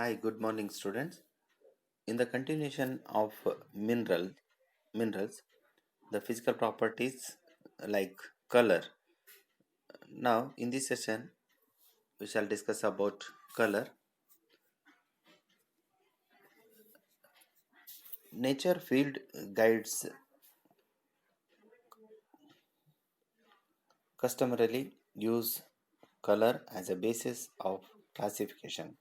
Hi, good morning, students. In the continuation of minerals, the physical properties like color. Now, in this session, we shall discuss about color. Nature field guides customarily use color as a basis of classification.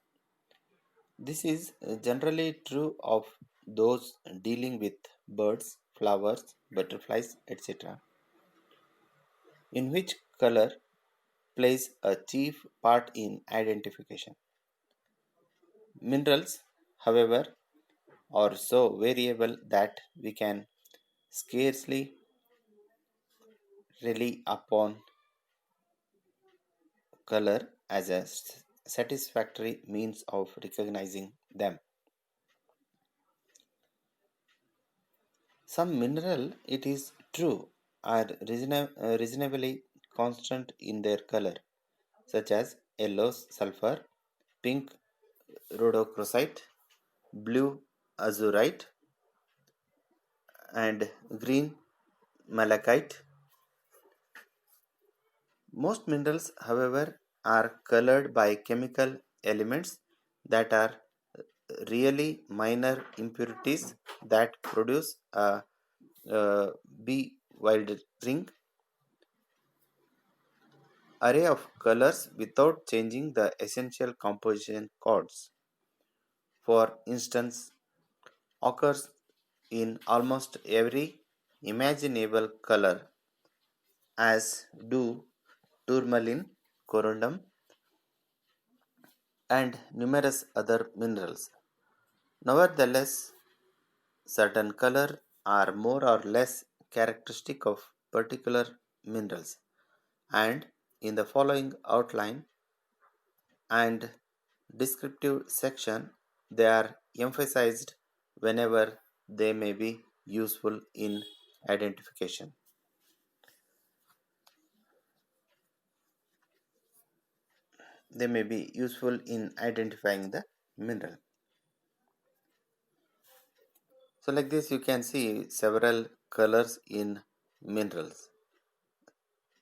This is generally true of those dealing with birds, flowers, butterflies, etc., in which color plays a chief part in identification. Minerals, however, are so variable that we can scarcely rely upon color as a satisfactory means of recognizing them. Some mineral, it is true, are reasonably constant in their color, such as yellow sulfur, pink rhodochrosite, blue azurite, and green malachite. Most minerals, however, are colored by chemical elements that are really minor impurities that produce a bewildering array of colors without changing the essential composition codes. For instance, occurs in almost every imaginable color, as do tourmaline, corundum, and numerous other minerals. Nevertheless, certain colors are more or less characteristic of particular minerals, and in the following outline and descriptive section, they are emphasized whenever they may be useful in identification. They may be useful in identifying the mineral. So, like this, you can see several colors in minerals.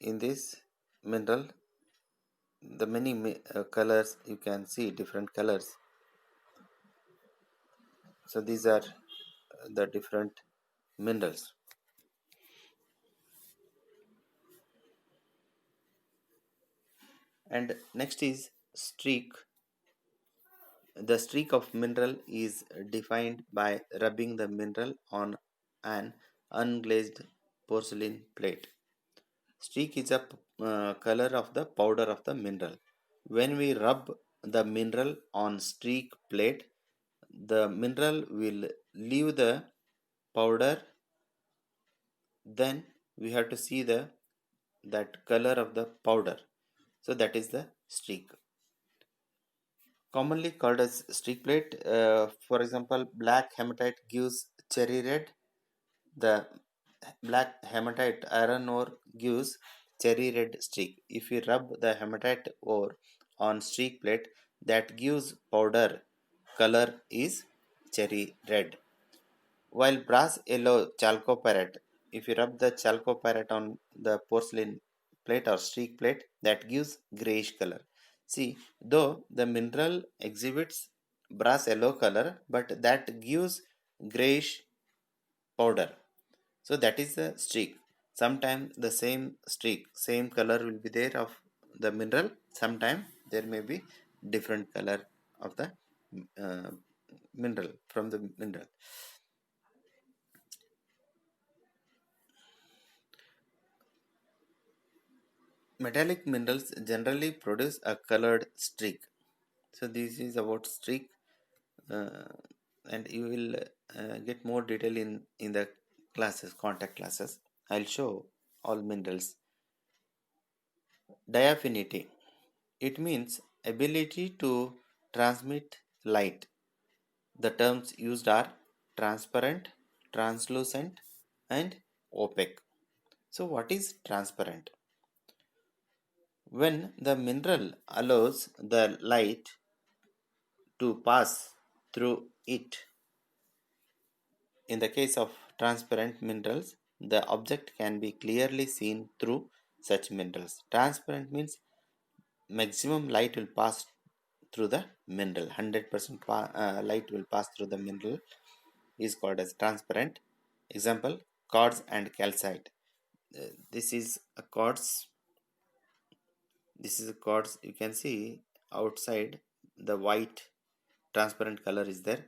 In this mineral, the many colors, you can see different colors. So these are the different minerals. And next is streak. The streak of mineral is defined by rubbing the mineral on an unglazed porcelain plate. Streak is a color of the powder of the mineral. When we rub the mineral on streak plate, the mineral will leave the powder. Then we have to see the that color of the powder. So that is the streak. Commonly called as streak plate. For example, black hematite gives cherry red. The black hematite iron ore gives cherry red streak. If you rub the hematite ore on streak plate, that gives powder color is cherry red. While brass yellow chalcopyrite, if you rub the chalcopyrite on the porcelain plate or streak plate, that gives grayish color. See, though the mineral exhibits brass yellow color, but that gives grayish powder. So that is the streak. Sometimes the same streak, same color will be there of the mineral. Sometimes there may be different color of the uh, mineral from the mineral. Metallic minerals generally produce a colored streak. So this is about streak, uh, and you will get more detail in the classes, contact classes. I'll show all minerals. Diaphanity. It means ability to transmit light. The terms used are transparent, translucent, and opaque. So what is transparent? When the mineral allows the light to pass through it. In the case of transparent minerals, the object can be clearly seen through such minerals. Transparent means maximum light will pass through the mineral. 100% light will pass through the mineral is called as transparent. Example, quartz and calcite. This is a quartz. This is a quartz. You can see outside the white transparent color is there.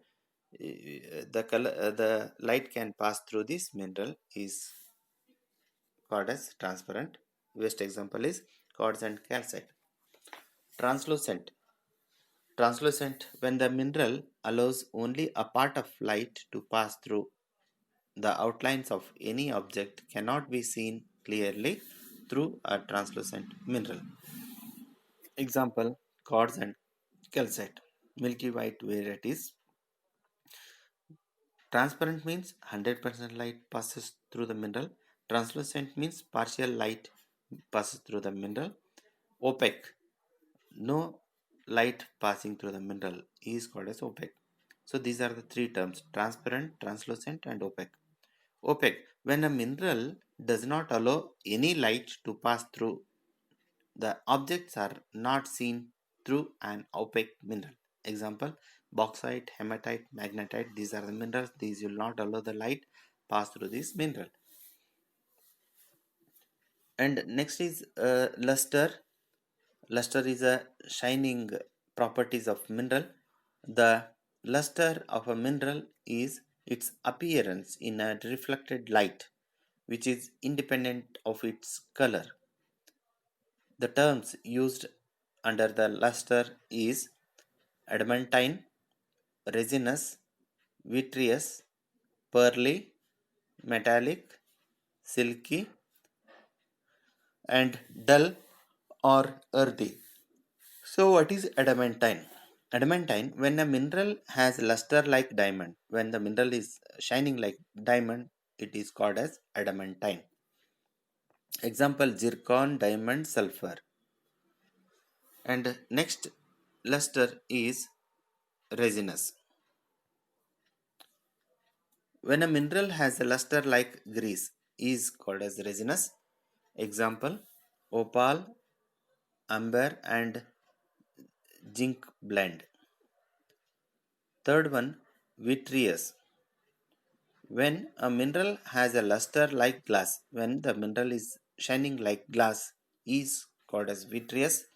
The color, the light can pass through this mineral is called as transparent. Best example is quartz and calcite. Translucent. Translucent, when the mineral allows only a part of light to pass through, the outlines of any object cannot be seen clearly through a translucent mineral. Example, quartz and calcite. Milky white varieties. Transparent means 100% light passes through the mineral. Translucent means partial light passes through the mineral. Opaque, no light passing through the mineral is called as opaque. So these are the three terms: transparent, translucent, and opaque. Opaque, when a mineral does not allow any light to pass through, the objects are not seen through an opaque mineral. Example, bauxite, hematite, magnetite. These are the minerals. These will not allow the light pass through this mineral. And next is luster. Luster is a shining properties of mineral. The luster of a mineral is its appearance in a reflected light, which is independent of its color. The terms used under the luster is adamantine, resinous, vitreous, pearly, metallic, silky, and dull or earthy. So, what is adamantine? Adamantine, when a mineral has luster like diamond, when the mineral is shining like diamond, it is called as adamantine. Example, zircon, diamond, sulfur. And next luster is resinous. When a mineral has a luster like grease, is called as resinous. Example, opal, amber, and zinc blend. Third one, vitreous. When a mineral has a luster like glass, when the mineral is shining like glass, is called as vitreous.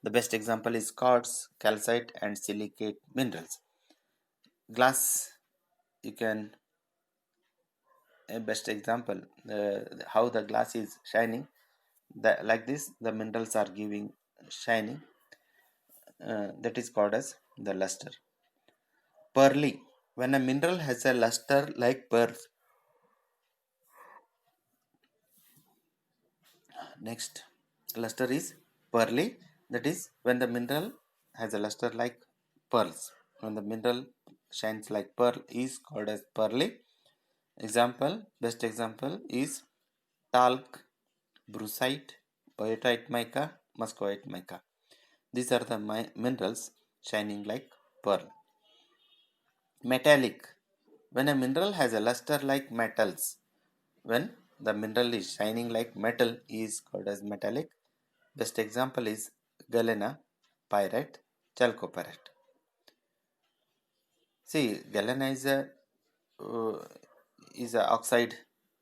The best example is quartz, calcite, and silicate minerals. Glass, you can a best example how the glass is shining. Like this, the minerals are giving shining. That is called as the luster. Pearly, when a mineral has a luster like pearls. Next, luster is pearly. That is when the mineral has a luster like pearls. When the mineral shines like pearl is called as pearly. Example, best example is talc, brucite, biotite mica, muscovite mica. These are the minerals shining like pearl. Metallic, when a mineral has a luster like metals. When the mineral is shining like metal is called as metallic. Best example is galena, pyrite, chalcopyrite. See, galena is a oxide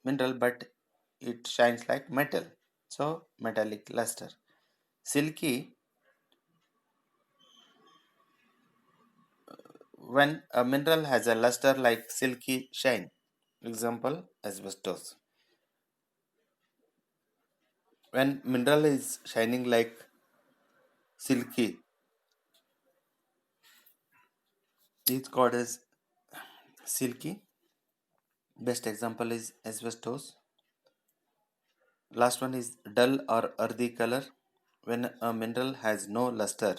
mineral, but it shines like metal. So metallic luster. Silky, when a mineral has a luster like silky shine. Example, asbestos. When mineral is shining like silky, it's called as silky. Best example is asbestos. Last one is dull or earthy color. When a mineral has no luster,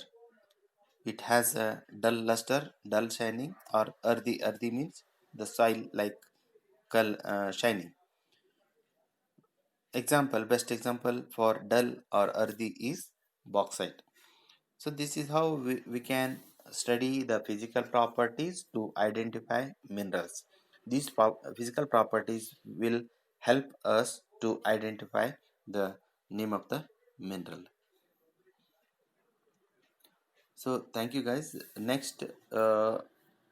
it has a dull luster, dull shining, or earthy. Earthy means the soil like shining. Example, best example for dull or earthy is bauxite. So this is how we can study the physical properties to identify minerals. These physical properties will help us to identify the name of the mineral. So thank you guys. Next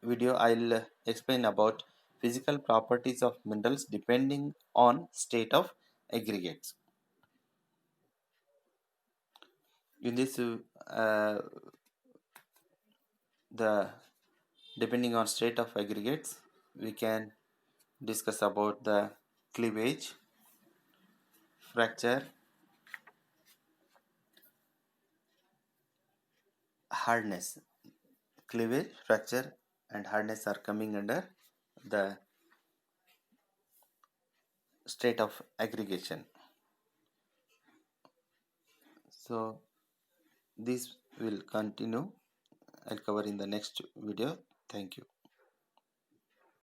video I'll explain about physical properties of minerals depending on state of aggregates. In this the depending on state of aggregates, we can discuss about the cleavage, fracture, hardness. Cleavage, fracture and hardness are coming under the state of aggregation. So this will continue. I'll cover in the next video. Thank you.